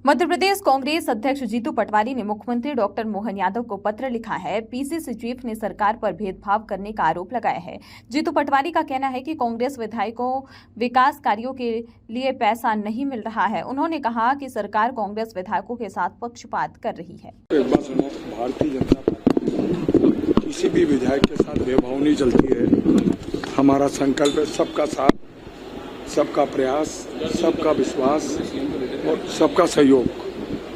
मध्य प्रदेश कांग्रेस अध्यक्ष जीतू पटवारी ने मुख्यमंत्री डॉक्टर मोहन यादव को पत्र लिखा है। पीसीसी चीफ ने सरकार पर भेदभाव करने का आरोप लगाया है। जीतू पटवारी का कहना है कि कांग्रेस विधायकों विकास कार्यों के लिए पैसा नहीं मिल रहा है। उन्होंने कहा कि सरकार कांग्रेस विधायकों के साथ पक्षपात कर रही है। भारतीय जनता पार्टी किसी भी विधायक के साथ भेदभाव नहीं चलती है। हमारा संकल्प है सबका साथ, सबका प्रयास, सबका विश्वास और सबका सहयोग।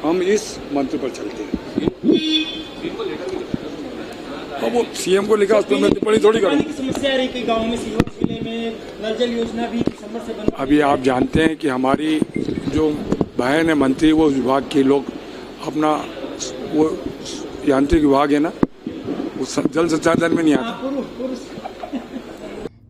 हम इस मंत्र पर चलते हैं। अब वो सीएम को लिखा, उस पर मैं टिप्पणी थोड़ी करूँ। समस्या रही कि गांव में सीवर जिले में नल जल योजना भी दिसंबर से बंद। अभी आप जानते हैं कि हमारी जो बहन है मंत्री, वो विभाग के लोग अपना वो यांत्रिक विभाग है ना, वो जल संसाधन में नहीं आता।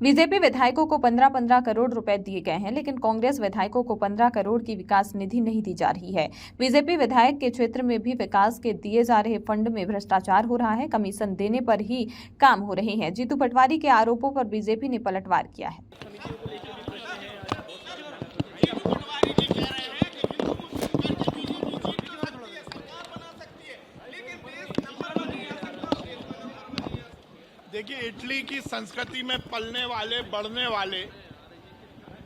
बीजेपी विधायकों को 15-15 करोड़ रुपए दिए गए हैं, लेकिन कांग्रेस विधायकों को 15 करोड़ की विकास निधि नहीं दी जा रही है। बीजेपी विधायक के क्षेत्र में भी विकास के दिए जा रहे फंड में भ्रष्टाचार हो रहा है। कमीशन देने पर ही काम हो रहे हैं। जीतू पटवारी के आरोपों पर बीजेपी ने पलटवार किया है। देखिए, इटली की संस्कृति में पलने वाले बढ़ने वाले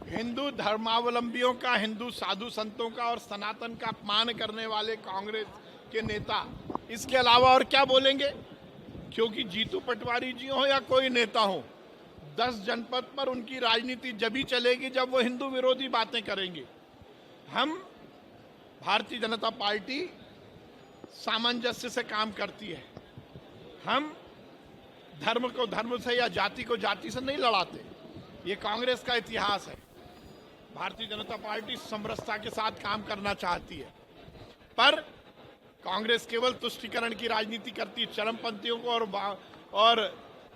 हिंदू धर्मावलंबियों का, हिंदू साधु संतों का और सनातन का अपमान करने वाले कांग्रेस के नेता इसके अलावा और क्या बोलेंगे? क्योंकि जीतू पटवारी जी हो या कोई नेता हो, 10 जनपद पर उनकी राजनीति जभी चलेगी जब वो हिंदू विरोधी बातें करेंगे। हम भारतीय जनता पार्टी सामंजस्य से काम करती है। हम धर्म को धर्म से या जाति को जाति से नहीं लड़ाते। ये कांग्रेस का इतिहास है। भारतीय जनता पार्टी समरसता के साथ काम करना चाहती है, पर कांग्रेस केवल तुष्टीकरण की राजनीति करती है। चरमपंथियों को और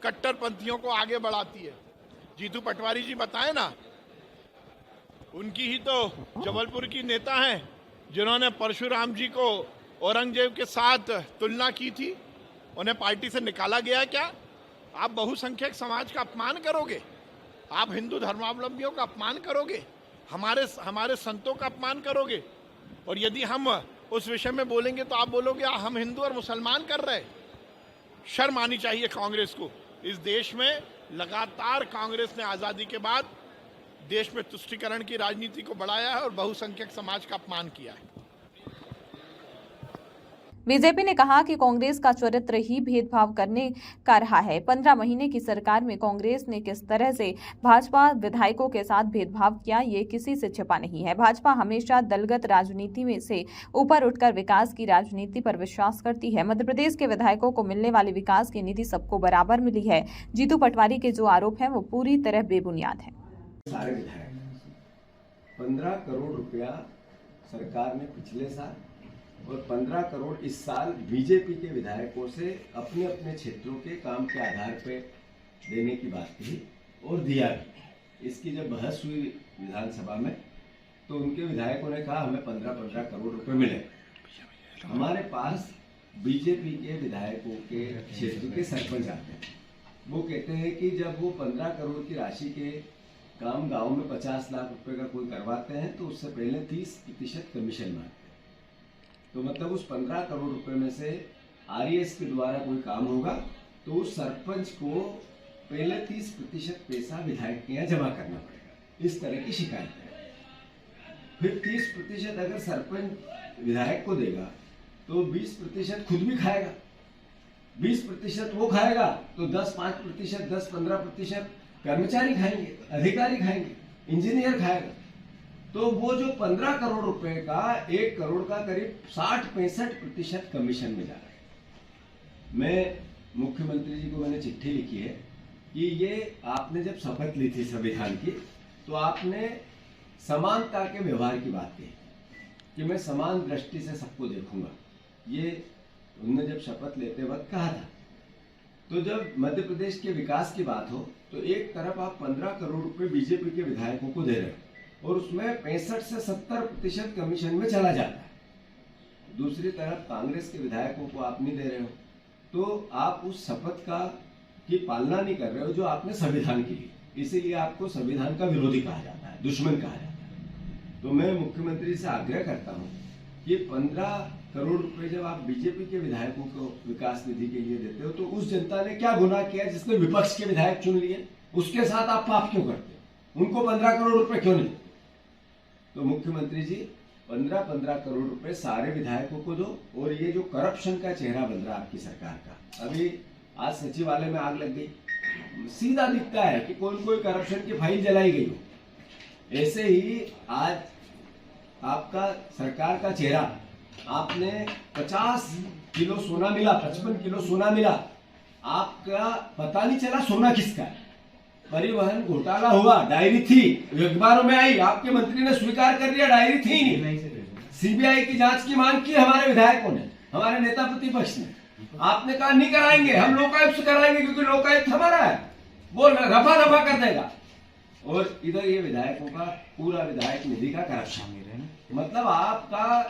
कट्टरपंथियों को आगे बढ़ाती है। जीतू पटवारी जी बताएं ना, उनकी ही तो जबलपुर की नेता हैं जिन्होंने परशुराम जी को औरंगजेब के साथ तुलना की थी। उन्हें पार्टी से निकाला गया क्या? आप बहुसंख्यक समाज का अपमान करोगे, आप हिंदू धर्मावलंबियों का अपमान करोगे, हमारे संतों का अपमान करोगे। और यदि हम उस विषय में बोलेंगे तो आप बोलोगे हम हिंदू और मुसलमान कर रहे। शर्म आनी चाहिए कांग्रेस को। इस देश में लगातार कांग्रेस ने आज़ादी के बाद देश में तुष्टीकरण की राजनीति को बढ़ाया है और बहुसंख्यक समाज का अपमान किया है। बीजेपी ने कहा कि कांग्रेस का चरित्र ही भेदभाव करने का रहा है। 15 महीने की सरकार में कांग्रेस ने किस तरह से भाजपा विधायकों के साथ भेदभाव किया, ये किसी से छिपा नहीं है। भाजपा हमेशा दलगत राजनीति में से ऊपर उठकर विकास की राजनीति पर विश्वास करती है। मध्य प्रदेश के विधायकों को मिलने वाली विकास की निधि सबको बराबर मिली है। जीतू पटवारी के जो आरोप है वो पूरी तरह बेबुनियाद है। सारे विधायक 15 करोड़ रुपया सरकार ने पिछले साल और 15 करोड़ इस साल बीजेपी के विधायकों से अपने अपने क्षेत्रों के काम के आधार पर देने की बात कही और दिया भी। इसकी जब बहस हुई विधानसभा में तो उनके विधायकों ने कहा हमें 15-15 करोड़ रुपए मिले। हमारे पास बीजेपी के विधायकों के क्षेत्र के सरपंच आते हैं, वो कहते हैं कि जब वो 15 करोड़ की राशि के काम गाँव में 50 लाख रुपए का कोई करवाते हैं तो उससे पहले 30% कमीशन मांगते हैं। तो मतलब उस 15 करोड़ रुपए में से आरईएस के द्वारा कोई काम होगा तो उस सरपंच को पहले 30% पैसा विधायक के यहाँ जमा करना पड़ेगा। इस तरह की शिकायत है। फिर 30% अगर सरपंच विधायक को देगा तो 20% खुद भी खाएगा, 20% वो खाएगा तो 10-5%, 10-15% कर्मचारी खाएंगे, अधिकारी खाएंगे, इंजीनियर खाएगा। तो वो जो 15 करोड़ रुपए का 1 करोड़ का करीब 60-65% कमीशन में जा रहा है। मैं मुख्यमंत्री जी को मैंने चिट्ठी लिखी है कि ये आपने जब शपथ ली थी संविधान की तो आपने समानता के व्यवहार की बात कही कि मैं समान दृष्टि से सबको देखूंगा। ये उन्होंने जब शपथ लेते वक्त कहा था। तो जब मध्य प्रदेश के विकास की बात हो तो एक तरफ आप 15 करोड़ रुपए बीजेपी के विधायकों को दे रहे हो और उसमें 65 से 70% कमीशन में चला जाता है। दूसरी तरफ कांग्रेस के विधायकों को आप नहीं दे रहे हो तो आप उस शपथ की पालना नहीं कर रहे हो जो आपने संविधान की ली। इसीलिए आपको संविधान का विरोधी कहा जाता है, दुश्मन कहा जाता है। तो मैं मुख्यमंत्री से आग्रह करता हूं कि 15 करोड़ रुपए जब आप बीजेपी के विधायकों को विकास निधि के लिए देते हो तो उस जनता ने क्या गुनाह किया जिसने विपक्ष के विधायक चुन लिए, उसके साथ आप पाप क्यों करते हो? उनको 15 करोड़ रुपए क्यों नहीं? तो मुख्यमंत्री जी 15 करोड़ रुपए सारे विधायकों को दो। और ये जो करप्शन का चेहरा बन रहा है आपकी सरकार का, अभी आज सचिवालय में आग लग गई, सीधा दिखता है कि कोई करप्शन की फाइल जलाई गई हो। ऐसे ही आज आपका सरकार का चेहरा, आपने 50 किलो सोना मिला, 55 किलो सोना मिला, आपका पता नहीं चला सोना किसका है। परिवहन घोटाला हुआ, डायरी थी, अखबारों में आई, आपके मंत्री ने स्वीकार कर लिया डायरी थी नहीं। सीबीआई की जांच की मांग की हमारे विधायकों ने, हमारे नेता प्रतिपक्ष ने, आपने कहा नहीं कराएंगे, हम लोकायुक्त से कराएंगे क्योंकि लोकायुक्त हमारा है, वो रफा दफा कर देगा। और इधर ये विधायकों का पूरा विधायक निधि का करप्शन, मतलब आपका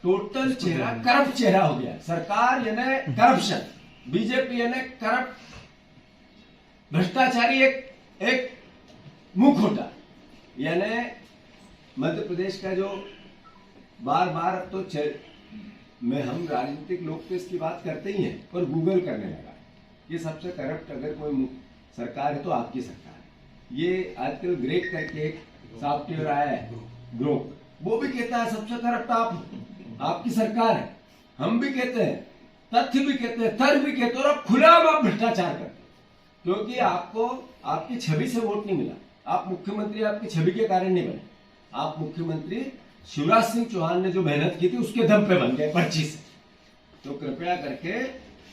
टोटल चेहरा करप्ट चेहरा हो गया। सरकार यानी करप्शन, बीजेपी यानी करप्ट, भ्रष्टाचारी एक मुखौटा। यानी मध्य प्रदेश का जो बार अब तो में हम राजनीतिक लोग तो इसकी बात करते ही हैं, पर गूगल करने लगा ये सबसे करप्ट अगर कोई सरकार है तो आपकी सरकार है। ये आजकल ग्रेक करके एक सॉफ्टवेयर आया है ग्रोक, वो भी कहता है सबसे करप्ट आपकी सरकार है। हम भी कहते हैं, तथ्य भी कहते हैं, तर्क भी कहते हैं, और अब खुलेआम आप भ्रष्टाचार करते हैं क्योंकि आपको आपकी छवि से वोट नहीं मिला। आप मुख्यमंत्री आपकी छवि के कारण नहीं बने, आप मुख्यमंत्री शिवराज सिंह चौहान ने जो मेहनत की थी उसके दम पे बन गए, पर्ची से। तो कृपया करके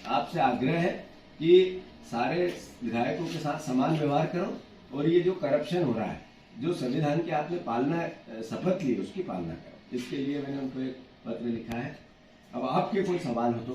आपसे आग्रह है कि सारे विधायकों के साथ समान व्यवहार करो, और ये जो करप्शन हो रहा है, जो संविधान की आपने पालना शपथ ली उसकी पालना करो। इसके लिए मैंने उनको एक पत्र लिखा है। अब आपके कोई सवाल हो तो